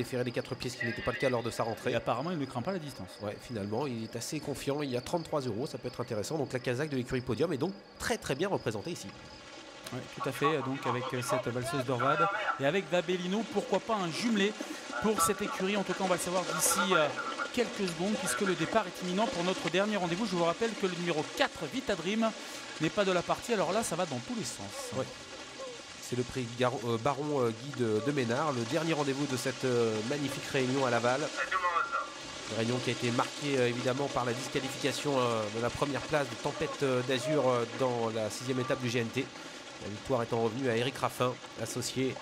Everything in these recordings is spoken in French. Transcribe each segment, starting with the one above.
déférer les 4 pieds, ce qui n'était pas le cas lors de sa rentrée. Et apparemment, il ne craint pas la distance. Ouais, finalement, il est assez confiant. Il y a 33 €, ça peut être intéressant. Donc la Kazakh de l'écurie Podium est donc très bien représentée ici. Oui, tout à fait. Donc avec cette valseuse d'Orvad et avec Vabellino, pourquoi pas un jumelé pour cette écurie. En tout cas, on va le savoir d'ici quelques secondes puisque le départ est imminent pour notre dernier rendez-vous. Je vous rappelle que le numéro 4, Vita Dream, n'est pas de la partie. Alors là, ça va dans tous les sens. Ouais. C'est le prix Baron Guy de Ménard, le dernier rendez-vous de cette magnifique réunion à Laval. Une réunion qui a été marquée évidemment par la disqualification de la première place de Tempête d'Azur dans la 6e étape du GNT. La victoire étant revenue à Eric Raffin, associé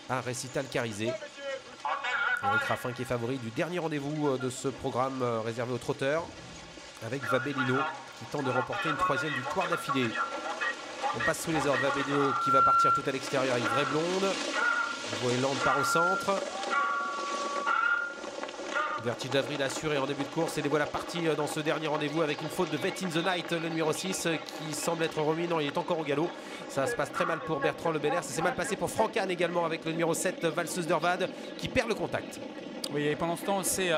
à Récital Carizé. Eric Raffin qui est favori du dernier rendez-vous de ce programme réservé aux trotteurs, avec Vabellino qui tente de remporter une 3e victoire d'affilée. On passe sous les ordres, Vabellino qui va partir tout à l'extérieur avec Vraie Blonde. Voeland part au centre. Vertige d'Avril assuré en début de course et les voilà partis dans ce dernier rendez-vous avec une faute de Bet in the Night, le numéro 6 qui semble être remis. Non, il est encore au galop. Ça se passe très mal pour Bertrand Le Belair. Ça s'est mal passé pour Franck Hahn également avec le numéro 7, Valseuse d'Orvad, qui perd le contact. Oui, et pendant ce temps, c'est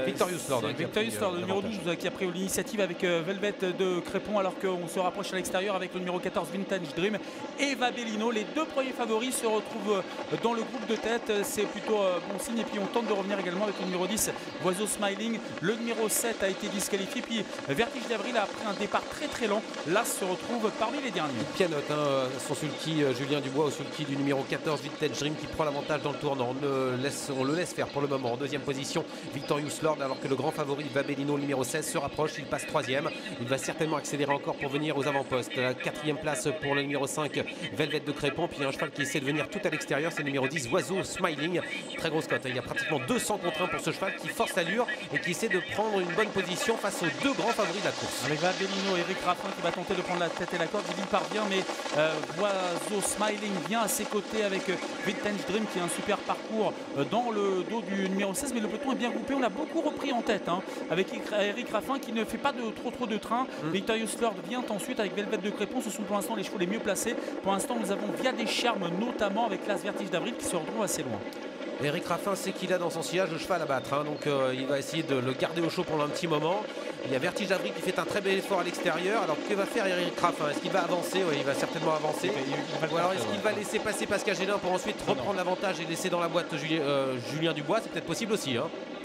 Victorious Lord, le numéro 12 qui a pris l'initiative avec Velvet de Crépon, alors qu'on se rapproche à l'extérieur avec le numéro 14 Vintage Dream et Vabellino. Les deux premiers favoris se retrouvent dans le groupe de tête, c'est plutôt bon signe. Et puis on tente de revenir également avec le numéro 10 Oiseau Smiling. Le numéro 7 a été disqualifié, puis Vertige d'Avril a pris un départ très lent. Là se retrouve parmi les derniers. Pianote son sulky Julien Dubois au sulky du numéro 14 Vintage Dream qui prend l'avantage dans le tournant. On le laisse faire pour le moment. En deuxième position Victorious Lord, alors que le grand favori Vabellino, le numéro 16, se rapproche. Il passe 3e. Il va certainement accélérer encore pour venir aux avant-postes. La 4e place pour le numéro 5 Velvet de Crépon. Puis un cheval qui essaie de venir tout à l'extérieur, c'est le numéro 10 Oiseau Smiling. Très grosse cote. Il y a pratiquement 200 contre 1 pour ce cheval qui force l'allure et qui essaie de prendre une bonne position face aux deux grands favoris de la course. Avec Vabellino et Eric Raffin qui va tenter de prendre la tête et la corde. Il y parvient, mais Oiseau Smiling vient à ses côtés avec Vintage Dream qui a un super parcours dans le dos du numéro 16. Mais le peloton est bien groupé. On a beaucoup repris en tête avec Eric Raffin qui ne fait pas trop de train. Victorious Lord vient ensuite avec Velvet de Crépon. Ce sont pour l'instant les chevaux les mieux placés. Pour l'instant, nous avons Via des Charmes, notamment avec l'As Vertige d'Avril qui se retrouve assez loin. Eric Raffin sait qu'il a dans son sillage le cheval à battre, donc il va essayer de le garder au chaud pendant un petit moment. Il y a Vertige d'Avril qui fait un très bel effort à l'extérieur. Alors que va faire Eric Raffin? Est-ce qu'il va avancer? Oui, il va certainement avancer. Ou alors est-ce qu'il va laisser passer Pascal Gélin pour ensuite reprendre l'avantage et laisser dans la boîte Julien Dubois? C'est peut-être possible aussi.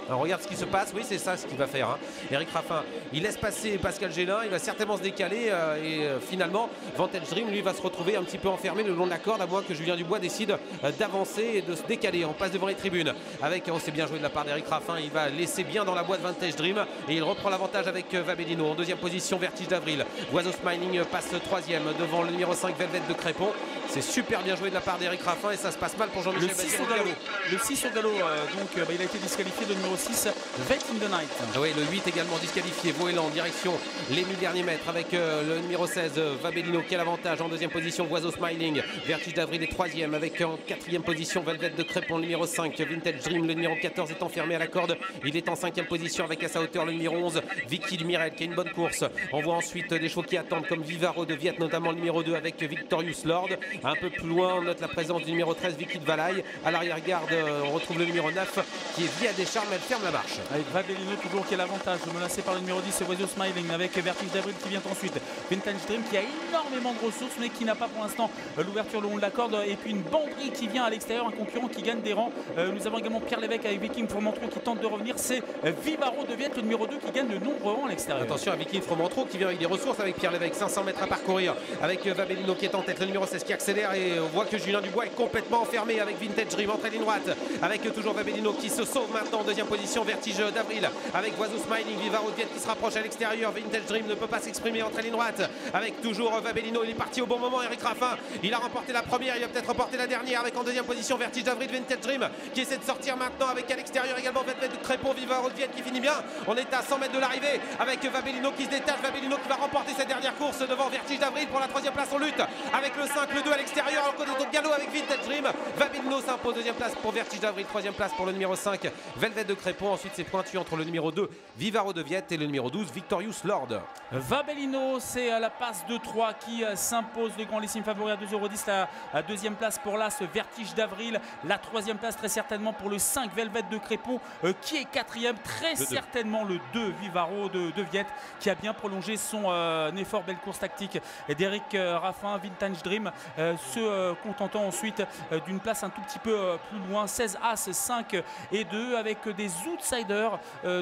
Alors regarde ce qui se passe, oui c'est ça ce qu'il va faire. Eric Raffin, il laisse passer Pascal Gélin, il va certainement se décaler et finalement Vantage Dream lui va se retrouver un petit peu enfermé le long de la corde, à moins que Julien Dubois décide d'avancer et de se décaler. On passe devant les tribunes avec, c'est bien joué de la part d'Eric Raffin, il va laisser bien dans la boîte Vantage Dream et il reprend l'avantage avec Vabellino. En deuxième position Vertige d'Avril, Oiseau Smiling passe 3e devant le numéro 5 Velvet de Crépon. C'est super bien joué de la part d'Eric Raffin et ça se passe mal pour Jean-Michel Bazir au galop. Le 6 au galop, donc il a été disqualifié de numéro 6, Bet in the Night. Oui, le 8 également disqualifié, Voeland en direction les 1000 derniers mètres avec le numéro 16 Vabellino qui a l'avantage. En deuxième position Oiseau Smiling, Vertige d'Avril est 3e avec en 4e position Velvet de Crépon, le numéro 5 Vintage Dream, le numéro 14 est enfermé à la corde, il est en 5e position avec à sa hauteur le numéro 11 Vicky Lumirel qui a une bonne course. On voit ensuite des chevaux qui attendent comme Vivaro de Viette, notamment le numéro 2 avec Victorious Lord. Un peu plus loin on note la présence du numéro 13 Vicky de Valaille. À l'arrière-garde on retrouve le numéro 9 qui est Via des Charmes, elle ferme la marche. Avec Vabellino toujours qui a l'avantage, menacé par le numéro 10 c'est Oiseau Smiling avec Vertige d'Avril qui vient ensuite. Vintage Dream qui a énormément de ressources mais qui n'a pas pour l'instant l'ouverture le long de la corde, et puis une banderie qui vient à l'extérieur, un concurrent qui gagne des rangs. Nous avons également Pierre Lévesque avec Viking Fromentro qui tente de revenir, c'est Vivaro de Viette le numéro 2 qui gagne de nombreux rangs à l'extérieur. Attention à Viking Fromentro qui vient avec des ressources avec Pierre Lévesque, 500 mètres à parcourir avec Vabellino qui est en tête, le numéro 16 qui accélère et on voit que Julien Dubois est complètement enfermé avec Vintage Dream entre ligne droite avec toujours Vabellino qui se sauve maintenant en deuxième position. Vertige d'Avril avec Oiseau Smiling, Vivaro de Viette qui se rapproche à l'extérieur. Vintage Dream ne peut pas s'exprimer entre ligne droite avec toujours Vabellino. Il est parti au bon moment. Eric Raffin, il a remporté la première, il va peut-être remporter la dernière avec en deuxième position Vertige d'Avril, Vintage Dream qui essaie de sortir maintenant avec à l'extérieur également Velvet de Crépon, Vivaro de Viette qui finit bien. On est à 100 mètres de l'arrivée avec Vabellino qui se détache. Vabellino qui va remporter cette dernière course devant Vertige d'Avril pour la 3e place. On lutte avec le 5, le 2 à l'extérieur. On connaît donc galop avec Vintage Dream. Vabellino s'impose, 2e place pour Vertige d'Avril, 3e place pour le numéro 5 Velvet de Crépon. Crépon. Ensuite, c'est pointu entre le numéro 2, Vivaro de Viette, et le numéro 12, Victorious Lord. Vabellino, c'est la passe de 3 qui s'impose, le grandissime favori à 2,10 €. La deuxième place pour l'As Vertige d'Avril. La troisième place très certainement pour le 5 Velvet de Crépon qui est quatrième. Très certainement le 2 Vivaro de Viette qui a bien prolongé son effort. Belle course tactique d'Éric Raffin. Vintage Dream se contentant ensuite d'une place un tout petit peu plus loin. 16 As, 5 et 2 avec des outsiders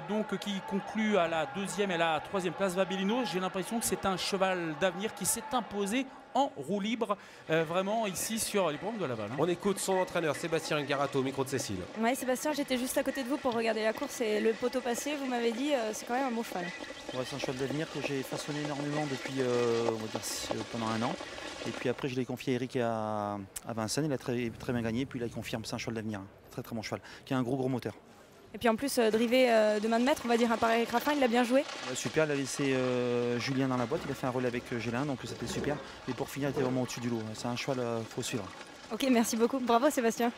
donc qui concluent à la deuxième et la troisième place. Vabellino, j'ai l'impression que c'est un cheval d'avenir qui s'est imposé en roue libre, vraiment ici sur les programmes de Laval. On écoute son entraîneur Sébastien Garato au micro de Cécile. Ouais, Sébastien, j'étais juste à côté de vous pour regarder la course et le poteau passé, vous m'avez dit, c'est quand même un bon cheval. Ouais, c'est un cheval d'avenir que j'ai façonné énormément depuis on va dire, pendant un an. Et puis après, je l'ai confié à Eric à Vincennes, il a très bien gagné. Puis là, il confirme, c'est un cheval d'avenir, très très bon cheval, qui a un gros moteur. Et puis en plus, drivé de main de maître, on va dire, par Eric Raffin, il l'a bien joué. Super, il a laissé Julien dans la boîte, il a fait un relais avec Gélin, donc c'était super. Et pour finir, il était vraiment au-dessus du lot. C'est un cheval, il faut suivre. Ok, merci beaucoup. Bravo Sébastien.